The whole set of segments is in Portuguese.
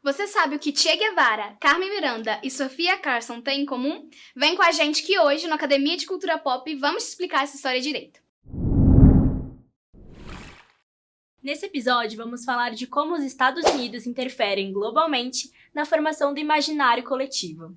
Você sabe o que Che Guevara, Carmen Miranda e Sofia Carson têm em comum? Vem com a gente que hoje, na Academia de Cultura Pop, vamos te explicar essa história direito. Nesse episódio, vamos falar de como os Estados Unidos interferem globalmente na formação do imaginário coletivo.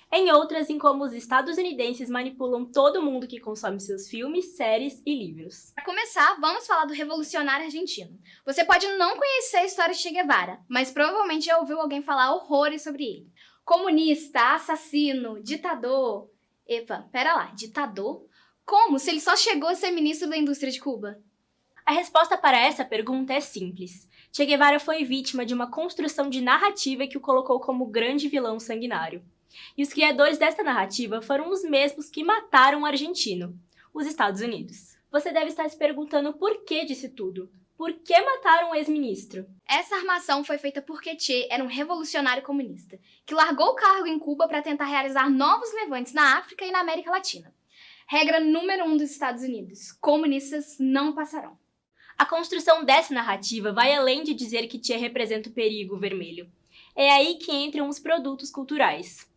Em outras, em como os estadunidenses manipulam todo mundo que consome seus filmes, séries e livros. Para começar, vamos falar do revolucionário argentino. Você pode não conhecer a história de Che Guevara, mas provavelmente já ouviu alguém falar horrores sobre ele. Comunista, assassino, ditador... Epa, pera lá, ditador? Como se ele só chegou a ser ministro da indústria de Cuba? A resposta para essa pergunta é simples. Che Guevara foi vítima de uma construção de narrativa que o colocou como grande vilão sanguinário. E os criadores desta narrativa foram os mesmos que mataram o argentino, os Estados Unidos. Você deve estar se perguntando o porquê disso tudo. Por que mataram o ex-ministro? Essa armação foi feita porque Che era um revolucionário comunista, que largou o cargo em Cuba para tentar realizar novos levantes na África e na América Latina. Regra número 1 dos Estados Unidos: comunistas não passarão. A construção dessa narrativa vai além de dizer que Che representa o perigo vermelho. É aí que entram os produtos culturais.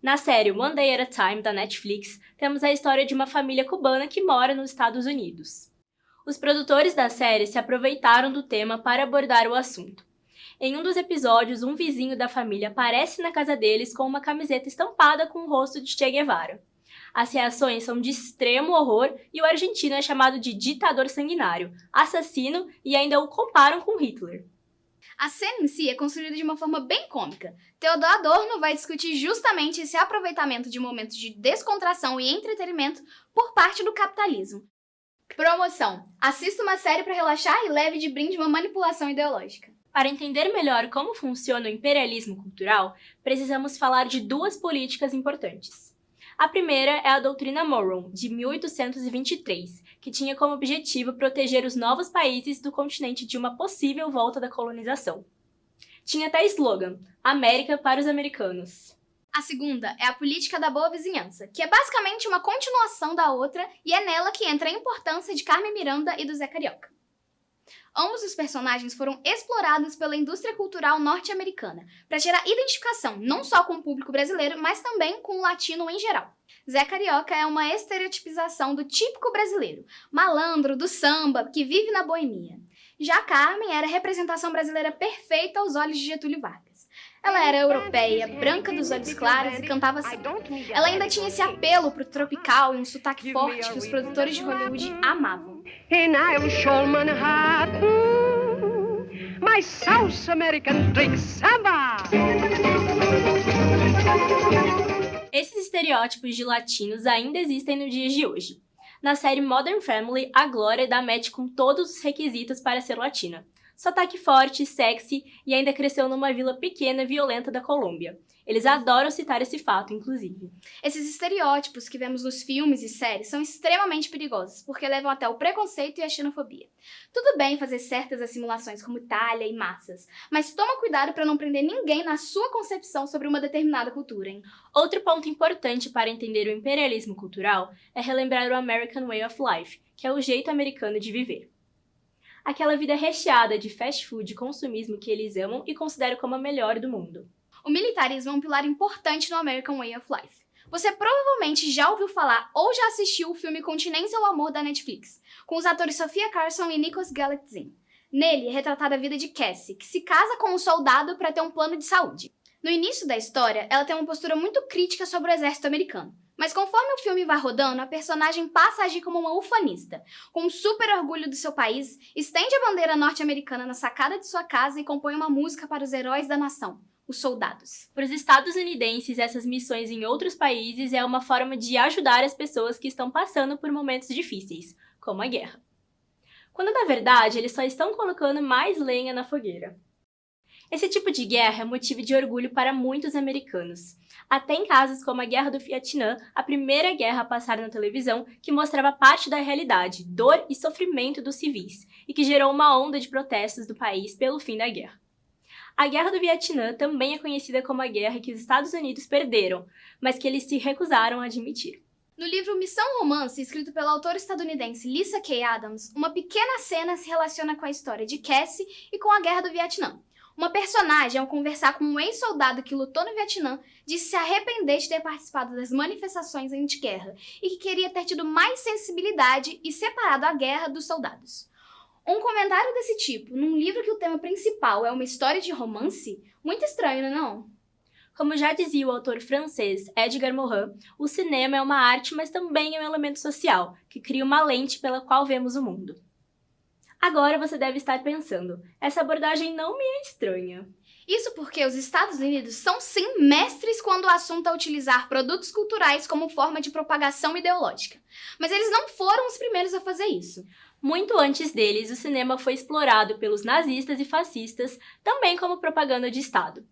Na série One Day at a Time, da Netflix, temos a história de uma família cubana que mora nos Estados Unidos. Os produtores da série se aproveitaram do tema para abordar o assunto. Em um dos episódios, um vizinho da família aparece na casa deles com uma camiseta estampada com o rosto de Che Guevara. As reações são de extremo horror e o argentino é chamado de ditador sanguinário, assassino e ainda o comparam com Hitler. A cena em si é construída de uma forma bem cômica. Theodor Adorno vai discutir justamente esse aproveitamento de momentos de descontração e entretenimento por parte do capitalismo. Promoção: assista uma série para relaxar e leve de brinde uma manipulação ideológica. Para entender melhor como funciona o imperialismo cultural, precisamos falar de duas políticas importantes. A primeira é a doutrina Monroe, de 1823, que tinha como objetivo proteger os novos países do continente de uma possível volta da colonização. Tinha até slogan: América para os americanos. A segunda é a política da boa vizinhança, que é basicamente uma continuação da outra e é nela que entra a importância de Carmen Miranda e do Zé Carioca. Ambos os personagens foram explorados pela indústria cultural norte-americana para gerar identificação não só com o público brasileiro, mas também com o latino em geral. Zé Carioca é uma estereotipização do típico brasileiro, malandro, do samba, que vive na boemia. Já Carmen era a representação brasileira perfeita aos olhos de Getúlio Vargas. Ela era europeia, branca dos olhos claros e cantava assim. Ela ainda tinha esse apelo pro tropical e um sotaque forte que os produtores de Hollywood amavam. And I'll show Manhattan my South American drink samba. Esses estereótipos de latinos ainda existem no dia de hoje. Na série Modern Family, a Glória dá match com todos os requisitos para ser latina. Sotaque forte, sexy e ainda cresceu numa vila pequena e violenta da Colômbia. Eles adoram citar esse fato, inclusive. Esses estereótipos que vemos nos filmes e séries são extremamente perigosos, porque levam até o preconceito e a xenofobia. Tudo bem fazer certas assimilações como Itália e massas, mas toma cuidado para não prender ninguém na sua concepção sobre uma determinada cultura, hein? Outro ponto importante para entender o imperialismo cultural é relembrar o American Way of Life, que é o jeito americano de viver. Aquela vida recheada de fast food e consumismo que eles amam e consideram como a melhor do mundo. O militarismo é um pilar importante no American Way of Life. Você provavelmente já ouviu falar ou já assistiu o filme Continência ao Amor da Netflix, com os atores Sofia Carson e Nicholas Galitzine. Nele é retratada a vida de Cassie, que se casa com um soldado para ter um plano de saúde. No início da história, ela tem uma postura muito crítica sobre o exército americano. Mas conforme o filme vai rodando, a personagem passa a agir como uma ufanista. Com um super orgulho do seu país, estende a bandeira norte-americana na sacada de sua casa e compõe uma música para os heróis da nação, os soldados. Para os estadunidenses, essas missões em outros países é uma forma de ajudar as pessoas que estão passando por momentos difíceis, como a guerra. Quando, na verdade, eles só estão colocando mais lenha na fogueira. Esse tipo de guerra é motivo de orgulho para muitos americanos. Até em casos como a Guerra do Vietnã, a primeira guerra a passar na televisão, que mostrava parte da realidade, dor e sofrimento dos civis, e que gerou uma onda de protestos do país pelo fim da guerra. A Guerra do Vietnã também é conhecida como a guerra que os Estados Unidos perderam, mas que eles se recusaram a admitir. No livro Missão Romance, escrito pela autora estadunidense Lyssa Kay Adams, uma pequena cena se relaciona com a história de Cassie e com a Guerra do Vietnã. Uma personagem, ao conversar com um ex-soldado que lutou no Vietnã, disse se arrepender de ter participado das manifestações anti-guerra e que queria ter tido mais sensibilidade e separado a guerra dos soldados. Um comentário desse tipo, num livro que o tema principal é uma história de romance, muito estranho, não? Como já dizia o autor francês Edgar Morin, o cinema é uma arte, mas também é um elemento social, que cria uma lente pela qual vemos o mundo. Agora você deve estar pensando, essa abordagem não me é estranha. Isso porque os Estados Unidos são sim mestres quando o assunto é utilizar produtos culturais como forma de propagação ideológica. Mas eles não foram os primeiros a fazer isso. Muito antes deles, o cinema foi explorado pelos nazistas e fascistas, também como propaganda de Estado.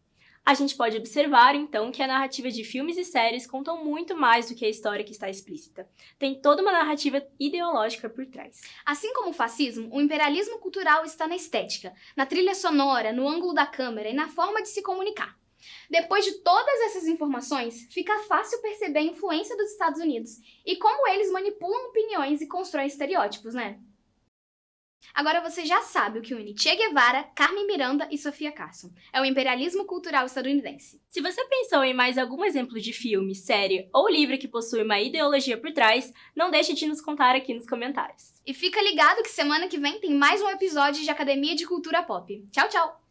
A gente pode observar, então, que a narrativa de filmes e séries contam muito mais do que a história que está explícita. Tem toda uma narrativa ideológica por trás. Assim como o fascismo, o imperialismo cultural está na estética, na trilha sonora, no ângulo da câmera e na forma de se comunicar. Depois de todas essas informações, fica fácil perceber a influência dos Estados Unidos e como eles manipulam opiniões e constroem estereótipos, né? Agora você já sabe o que une Che Guevara, Carmen Miranda e Sofia Carson. É o imperialismo cultural estadunidense. Se você pensou em mais algum exemplo de filme, série ou livro que possui uma ideologia por trás, não deixe de nos contar aqui nos comentários. E fica ligado que semana que vem tem mais um episódio de Academia de Cultura Pop. Tchau, tchau!